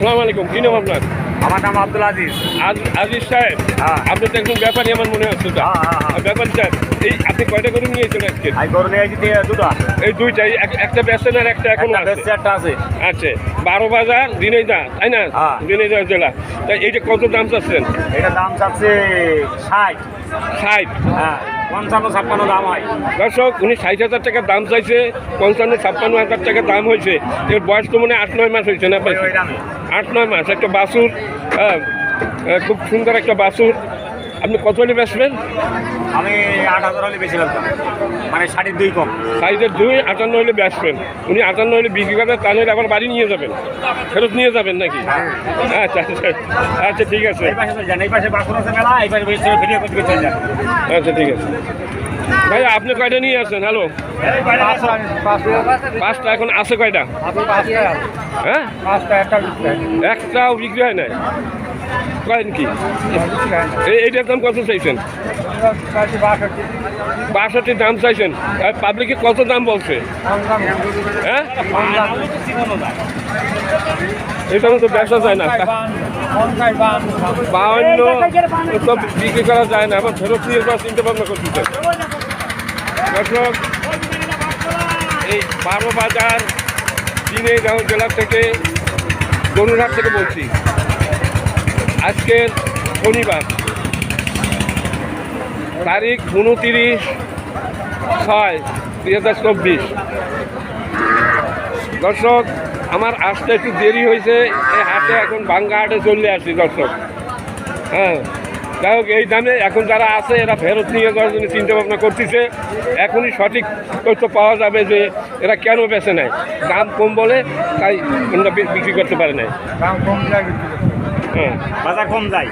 আসসালামু আলাইকুম, কি নাম আপনার? আমার নাম আব্দুল আজিজ। আজিজ সাহেব, আপনি তো একজন ব্যাপারী আমার মনে হচ্ছে। ব্যাপারী সাহেব, এই আপনি কয়টা গরু নিয়েছেন আজকে? গরু নিয়ে আসছি দুটো। এই দুইটা, একটা বেচছেন আর একটা এখন একটা আছে। আচ্ছা, 12 বাজার দিনাইদহ, তাই না? দিনাইদহ জেলা। তাই এইটা কত দাম চাচ্ছেন? এটা দাম চাচ্ছে 60। 60? হ্যাঁ, 55-56 দাম হয়। দর্শক, উনি 60,000 টাকা দাম চাইছে, 55-56,000 টাকা দাম হয়েছে। এর বয়স তো মনে হয় 8-9 মাস হয়েছে না? 8-9 মাস। একটা বাছুর, খুব সুন্দর একটা বাছুর। আপনি কত হলে বেচবেন? আমি 8,000 হলে বেশি লাগতাম, মানে 2.5 কম। 2.5, 58 হলে বেচবেন। উনি 58 হলে বিক্রি করবেন, তা নইলে আবার বাড়ি নিয়ে যাবেন, ফেরত নিয়ে যাবেন নাকি? আচ্ছা আচ্ছা আচ্ছা, ঠিক আছে। এই পাশে বাছুর আছে মেলা, এই পাশে ভিডিও করতে চলে যান। আচ্ছা, ঠিক আছে ভাইয়া। আপনি কয়টা নিয়ে আসছেন? হ্যালো, 5টা। এখন আছে কয়টা? হ্যাঁ, একটাও বিক্রি হয় নাই। কয়েন কি এইটার দাম কত চাইছেন? 62 দাম চাইছেন। পাবলিকে কত দাম বলছে? হ্যাঁ, এটা তো ব্যবসা যায় না। 52 তো বিক্রি করা যায় না, আবার ফেরত নিয়ে যাওয়ার চিন্তা ভাবনা করতেছে। দর্শক, এই 12 বাজার দিনাইদহ জেলা থেকে, গরুরহাট থেকে বলছি। আজকের শনিবার, তারিখ 29/6/2024। দর্শক, আমার আসতে একটু দেরি হয়েছে। এই হাটে এখন ভাঙ্গা হাটে চলে আসছি দর্শক। হ্যাঁ, যাই হোক, এই দামে এখন যারা আছে এরা ফেরত নিয়ে যাওয়ার জন্য চিন্তা ভাবনা করতেছে। এখনই সঠিক তথ্য পাওয়া যাবে যে এরা কেন বেছে নেয়। দাম কম বলে তাই বিক্রি করতে পারে নাই। দাম কম যায়, হ্যাঁ, বাজার কম যায়।